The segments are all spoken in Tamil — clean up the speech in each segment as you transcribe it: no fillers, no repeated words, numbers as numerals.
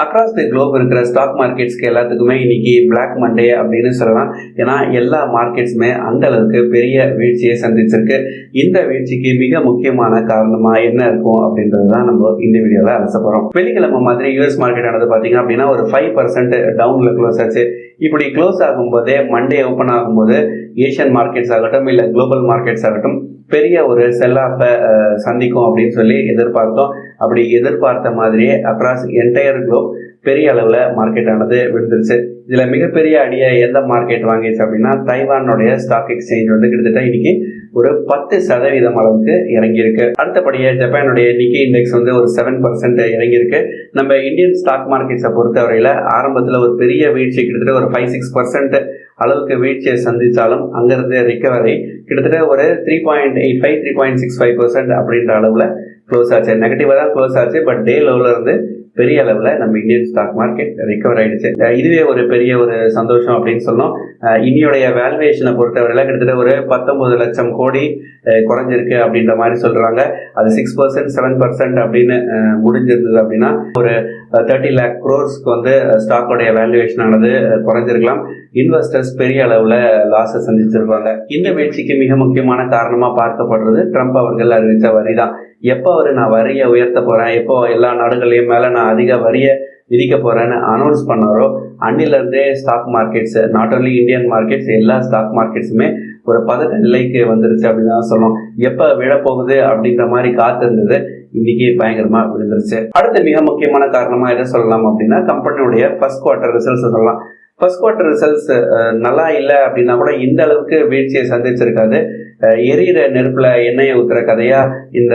அக்ராஸ் தி குளோப் இருக்கிற ஸ்டாக் மார்க்கெட்ஸ்க்கு எல்லாத்துக்குமே இன்னைக்கு பிளாக் மண்டே அப்படின்னு சொல்லலாம். ஏன்னா எல்லா மார்க்கெட்ஸுமே அந்த அளவுக்கு பெரிய வீழ்ச்சியை சந்திச்சிருக்கு. இந்த வீழ்ச்சிக்கு மிக முக்கியமான காரணமா என்ன இருக்கும் அப்படின்றது தான் நம்ம இந்த வீடியோவில் அலச போகிறோம். வெள்ளிக்கிழமை மாதிரி யூஎஸ் மார்க்கெட் ஆனது பார்த்தீங்க அப்படின்னா ஒரு 5% டவுனில் க்ளோஸ் ஆச்சு. இப்படி க்ளோஸ் ஆகும்போதே மண்டே ஓப்பன் ஆகும்போது ஏஷியன் மார்க்கெட்ஸ் ஆகட்டும் இல்லை குளோபல் மார்க்கெட்ஸ் ஆகட்டும் பெரிய ஒரு செல் ஆஃபை சந்திக்கும் அப்படின்னு சொல்லி எதிர்பார்த்தோம். அப்படி எதிர்பார்த்த மாதிரியே அக்ராஸ் என்டையர் குளோப் பெரிய அளவில் மார்க்கெட் ஆனது விழுந்துருச்சு. இதில் மிகப்பெரிய அடியை எந்த மார்க்கெட் வாங்கிச்சு அப்படின்னா தைவானுடைய ஸ்டாக் எக்ஸ்சேஞ்ச் வந்து கிட்டத்தட்ட இன்னைக்கு ஒரு 10% அளவுக்கு இறங்கியிருக்கு. அடுத்தபடியாக ஜப்பானுடைய நிக்கி இண்டெக்ஸ் வந்து ஒரு 7% இறங்கியிருக்கு. நம்ம இந்தியன் ஸ்டாக் மார்க்கெட்ஸை பொறுத்தவரையில் ஆரம்பத்தில் ஒரு பெரிய வீழ்ச்சி கிட்டத்தட்ட ஒரு 5-6% அளவுக்கு வீழ்ச்சியை சந்தித்தாலும் அங்கிருந்து ரிகவரி கிட்டத்தட்ட ஒரு 3.85-3.65% அப்படின்ற அளவில் க்ளோஸ் ஆச்சு. நெகட்டிவாக தான் க்ளோஸ் ஆச்சு. பட் டே லெவலில் இருந்து பெரிய அளவில் நம்ம இந்தியன் ஸ்டாக் மார்க்கெட் ரிகவர் ஆகிடுச்சு. இதுவே ஒரு பெரிய ஒரு சந்தோஷம் அப்படின்னு சொன்னோம். இன்னியோடைய வேல்யூவேஷனை பொறுத்தவரையில் கிட்டத்தட்ட ஒரு 19 லட்சம் கோடி குறைஞ்சிருக்கு அப்படின்ற மாதிரி சொல்கிறாங்க. அது 6% 7% அப்படின்னு முடிஞ்சிருந்தது அப்படின்னா ஒரு 30 lakh crores வந்து ஸ்டாக்கோடைய வேல்யூவேஷன் ஆனது குறைஞ்சிருக்கலாம். இன்வெஸ்டர்ஸ் பெரிய அளவில் லாஸை சந்திச்சிருப்பாங்க. இந்த வீழ்ச்சிக்கு மிக முக்கியமான காரணமாக பார்க்கப்படுறது ட்ரம்ப் அவர்கள் அறிவித்த வரி தான். எப்போ நான் வரியை உயர்த்த போகிறேன், எப்போ எல்லா நாடுகளையும் மேலே நான் அதிக வரியை விதிக்க போகிறேன்னு அனௌன்ஸ் பண்ணாரோ அன்னிலிருந்தே stock markets, not only Indian markets, எல்லா ஸ்டாக் மார்க்கெட்ஸுமே ஒரு பதட்ட நிலைக்கு வந்துருச்சு அப்படின்னு தான் சொல்லணும். எப்போ விழப்போகுது அப்படின்ற மாதிரி காத்திருந்தது இன்னைக்கு பயங்கரமாக விழுந்துருச்சு. அடுத்த மிக முக்கியமான காரணமாக எதை சொல்லலாம் அப்படின்னா கம்பெனியுடைய ஃபர்ஸ்ட் குவார்ட்டர் ரிசல்ட்ஸ் சொல்லலாம். ஃபர்ஸ்ட் குவார்ட்டர் ரிசல்ட்ஸ் நல்லா இல்லை அப்படின்னா கூட இந்த அளவுக்கு வீழ்ச்சியை சந்திச்சிருக்காது. எரியிற நெருப்புல எண்ணெயை ஊத்துற கதையா இந்த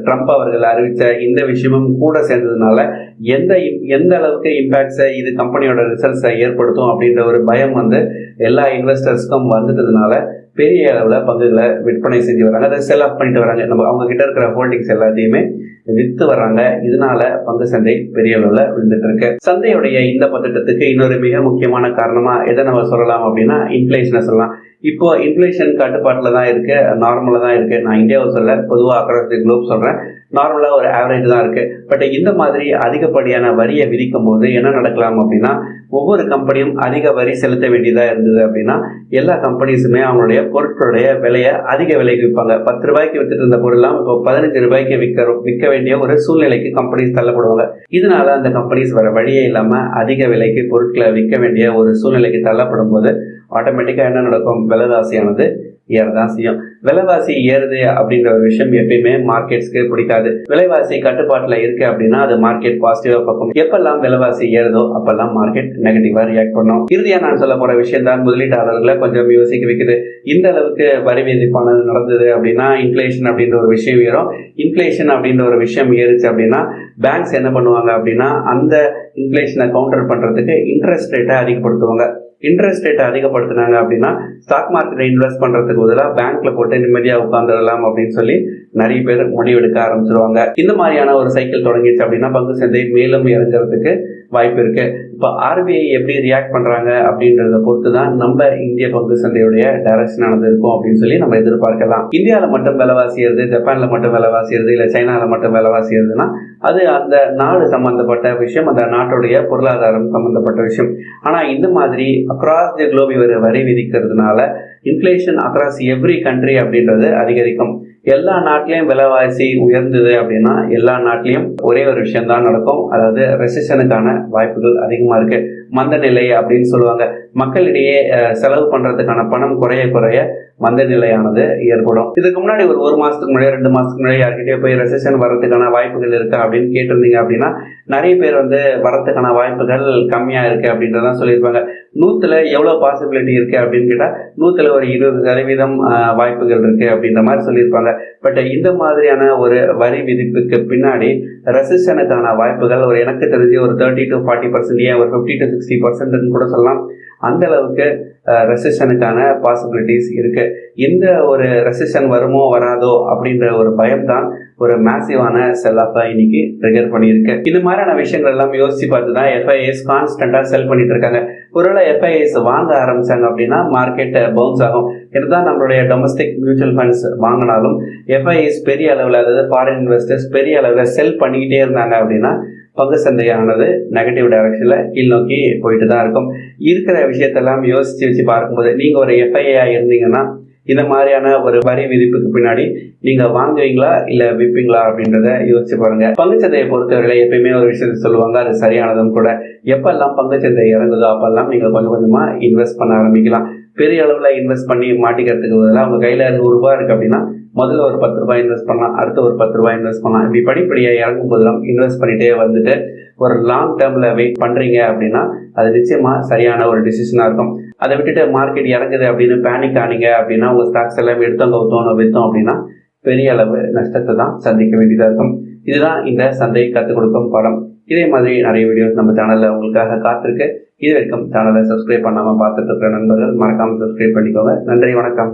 ட்ரம்ப் அவர்கள் அறிவித்த இந்த விஷயமும் கூட சேர்ந்ததுனால எந்த அளவுக்கு இம்பாக்ட்ஸை இது கம்பெனியோட ரிசல்ட்ஸை ஏற்படுத்தும் அப்படின்ற ஒரு பயம் வந்து எல்லா இன்வெஸ்டர்ஸ்க்கும் வந்துட்டதுனால பெரிய அளவில் பங்குகளை விற்பனை செஞ்சு வராங்க. அதை செல் ஆஃப் பண்ணிட்டு வராங்க. நம்ம அவங்க கிட்ட இருக்கிற ஹோல்டிங்ஸ் எல்லாத்தையுமே விற்று வர்றாங்க. இதனால பங்கு சந்தை பெரிய அளவில் விழுந்துட்டு இருக்கு. சந்தையுடைய இந்த பதட்டத்துக்கு இன்னொரு மிக முக்கியமான காரணமா எதை நம்ம சொல்லலாம் அப்படின்னா இன்ஃப்ளேஷனை சொல்லலாம். இப்போ இன்ஃப்ளேஷன் கட்டுப்பாட்டில் தான் இருக்கு, நார்மலாக தான் இருக்கு. நான் இந்தியாவை சொல்ல, பொதுவாக அக்ராஸ் தி குளோப் சொல்றேன். நார்மலாக ஒரு ஆவரேஜ் தான் இருக்கு. பட் இந்த மாதிரி அதிகப்படியான வரியை விதிக்கும் போது என்ன நடக்கலாம் அப்படின்னா ஒவ்வொரு கம்பெனியும் அதிக வரி செலுத்த வேண்டியதாக இருந்தது அப்படின்னா எல்லா கம்பெனிஸுமே அவங்களுடைய பொருட்களுடைய விலையை அதிக விலைக்கு விற்பாங்க. 10 ரூபாய்க்கு வித்துட்டு இருந்த பொருள்லாம் இப்போ 15 ரூபாய்க்கு விற்க வேண்டிய ஒரு சூழ்நிலைக்கு கம்பெனிஸ் தள்ளப்படுவாங்க. இதனால அந்த கம்பெனிஸ் வர வழியே இல்லாமல் அதிக விலைக்கு பொருட்களை விற்க வேண்டிய ஒரு சூழ்நிலைக்கு தள்ளப்படும் போது ஆட்டோமேட்டிக்காக என்ன நடக்கும், விலைவாசியானது ஏறதான் செய்யும். விலைவாசி ஏறுது அப்படின்ற ஒரு விஷயம் எப்பயுமே மார்க்கெட்ஸ்க்கு பிடிக்காது. விலைவாசி கட்டுப்பாட்டில் இருக்கு அப்படின்னா அது மார்க்கெட் பாசிட்டிவா பார்க்கும். எப்பெல்லாம் விலைவாசி ஏறுதோ அப்பெல்லாம் மார்க்கெட் நெகட்டிவா ரியாக்ட் பண்ணும். இறுதியா நான் சொல்ல போற விஷயம் தான் முதலீட்டாளர்களை கொஞ்சம் யோசிக்க வைக்குது. இந்த அளவுக்கு வரி விதிப்பானது நடந்தது அப்படின்னா இன்ஃப்ளேஷன் அப்படின்ற ஒரு விஷயம் ஏறும். இன்ஃப்ளேஷன் அப்படின்ற ஒரு விஷயம் ஏறுச்சு அப்படின்னா பேங்க்ஸ் என்ன பண்ணுவாங்க அப்படின்னா அந்த இன்ஃப்ளேஷனை கவுண்டர் பண்றதுக்கு இன்ட்ரெஸ்ட் ரேட்டை அதிகப்படுத்துவாங்க. இன்ட்ரெஸ்ட் ரேட்டை அதிகப்படுத்தினாங்க அப்படின்னா ஸ்டாக் மார்க்கெட்டை இன்வெஸ்ட் பண்றதுக்கு பதிலாக பேங்க்ல போட்டு நிம்மதியாக உட்காந்துடலாம் அப்படின்னு சொல்லி நிறைய பேர் முடிவெடுக்க ஆரம்பிச்சிருவாங்க. இந்த மாதிரியான ஒரு சைக்கிள் தொடங்கிடுச்சு அப்படின்னா பங்கு சந்தை மேலும் இறங்குறதுக்கு வாய்ப்பு இருக்கு. இப்போ ஆர்பிஐ எப்படி ரியாக்ட் பண்றாங்க அப்படின்றத பொறுத்து தான் நம்ம இந்திய பங்கு சந்தையுடைய டைரக்ஷன் ஆனது இருக்கும் அப்படின்னு சொல்லி நம்ம எதிர்பார்க்கலாம். இந்தியாவில் மட்டும் விலைவாசி ஏறுது, ஜப்பான்ல மட்டும் விலைவாசி ஏறுது, இல்லை சைனால மட்டும் விலைவாசி ஏறுதுன்னா அது அந்த நாடு சம்பந்தப்பட்ட விஷயம், அந்த நாட்டுடைய பொருளாதாரம் சம்பந்தப்பட்ட விஷயம். ஆனா இந்த மாதிரி அக்ராஸ் தி குளோப் இவர் வரி விதிக்கிறதுனால இன்ஃப்ளேஷன் அக்ராஸ் எவ்ரி கண்ட்ரி அப்படின்றது அதிகரிக்கும். எல்லா நாட்டிலையும் விலைவாசி உயர்ந்தது அப்படின்னா எல்லா நாட்டிலையும் ஒரே ஒரு விஷயம் தான் நடக்கும், அதாவது ரெசிஷனுக்கான வாய்ப்புகள் அதிகமா இருக்கு. மந்த நிலை அப்படின்னு சொல்லுவாங்க. மக்களிடையே செலவு பண்றதுக்கான பணம் குறைய குறைய மந்த நிலையானது ஏற்படும். இதுக்கு முன்னாடி ஒரு மாசத்துக்கு முன்னாடி 2 மாசத்துக்கு முன்னாடி யார்கிட்டயே போய் ரெசிஷன் வரதுக்கான வாய்ப்புகள் இருக்கா அப்படின்னு கேட்டிருந்தீங்க அப்படின்னா நிறைய பேர் வந்து வரதுக்கான வாய்ப்புகள் கம்மியா இருக்கு அப்படின்றதான் சொல்லியிருப்பாங்க. 100ல எவ்வளவு பாசிபிலிட்டி இருக்கு அப்படின்னு கேட்டா 100ல ஒரு 20% வாய்ப்புகள் இருக்கு அப்படின்ற மாதிரி சொல்லியிருப்பாங்க. பட் இந்த மாதிரியான ஒரு வரி விதிப்புக்கு பின்னாடி ரெசிஷனுக்கான வாய்ப்புகள் ஒரு எனக்கு தெரிஞ்சு ஒரு 30-40%, ஏன் ஒரு 50-60% கூட சொல்லலாம். அந்த அளவுக்கு ரெசிஷனுக்கான பாசிபிலிட்டிஸ் இருக்கு. இந்த ஒரு ரெசிஷன் வருமோ வராதோ அப்படின்ற ஒரு பயம் தான் ஒரு மேசிவான செல் ஆஃபை இன்னைக்கு ட்ரிகர் பண்ணியிருக்கு. இது மாதிரியான விஷயங்கள் எல்லாம் யோசிச்சு பார்த்து தான் எஃப்ஐஎஸ் கான்ஸ்டன்டா செல் பண்ணிட்டு இருக்காங்க. ஒருவேளை எஃப்ஐஎஸ் வாங்க ஆரம்பிச்சாங்க அப்படின்னா மார்க்கெட் பவுன்ஸ் ஆகும். இதுதான் நம்மளுடைய டொமஸ்டிக் மியூச்சுவல் ஃபண்ட்ஸ் வாங்கினாலும் எஃப்ஐஎஸ் பெரிய அளவில், அதாவது ஃபாரின் இன்வெஸ்டர்ஸ் பெரிய அளவில் செல் பண்ணிக்கிட்டே இருந்தாங்க அப்படின்னா பங்கு சந்தையானது நெகட்டிவ் டைரக்ஷன்ல கீழ் நோக்கி போயிட்டு தான் இருக்கும். இருக்கிற விஷயத்தெல்லாம் யோசிச்சு வச்சு பார்க்கும்போது நீங்க ஒரு எஃப்ஐஆ இருந்தீங்கன்னா இந்த மாதிரியான ஒரு வரி விதிப்புக்கு பின்னாடி நீங்க வாங்குவீங்களா இல்ல விற்பீங்களா அப்படின்றத யோசிச்சு பாருங்க. பங்குச்சந்தையை பொறுத்தவரை எப்பயுமே ஒரு விஷயத்த சொல்லுவாங்க, அது சரியானதும் கூட. எப்பெல்லாம் பங்குச்சந்தை இறங்குதோ அப்பெல்லாம் நீங்க கொஞ்சம் கொஞ்சமா இன்வெஸ்ட் பண்ண ஆரம்பிக்கலாம். பெரிய அளவுல இன்வெஸ்ட் பண்ணி மாட்டிக்கிறதுக்கு பதிலாக உங்க கையில ₹100 இருக்கு அப்படின்னா முதல்ல ஒரு ₹10 இன்வெஸ்ட் பண்ணலாம், அடுத்து ஒரு ₹10 இன்வெஸ்ட் பண்ணலாம். இப்படி படிப்படியா இறங்கும் போதெல்லாம் இன்வெஸ்ட் பண்ணிட்டே வந்துட்டு ஒரு லாங் டேர்ம்ல வெயிட் பண்றீங்க அப்படின்னா அது நிச்சயமா சரியான ஒரு டிசிஷனா இருக்கும். அதை விட்டுட்டு மார்க்கெட் இறங்குது அப்படின்னு பேனிக் ஆனீங்க அப்படின்னா உங்க ஸ்டாக்ஸ் எல்லாம் எடுத்தோம் கவுத்தோம் வித்தோம் அப்படின்னா பெரிய அளவு நஷ்டத்தை தான் சந்திக்க வேண்டியதா இருக்கும். இதுதான் இந்த சந்தை கற்றுக் கொடுக்கும் பாடம். இதே மாதிரி நிறைய வீடியோஸ் நம்ம சேனல்ல உங்களுக்காக காத்திருக்கு. இது வரைக்கும் சேனலை சப்ஸ்கிரைப் பண்ணாம பார்த்துட்டு இருக்கிற நண்பர்கள் மறக்காம சப்ஸ்கிரைப் பண்ணிக்கோங்க. நன்றி, வணக்கம்.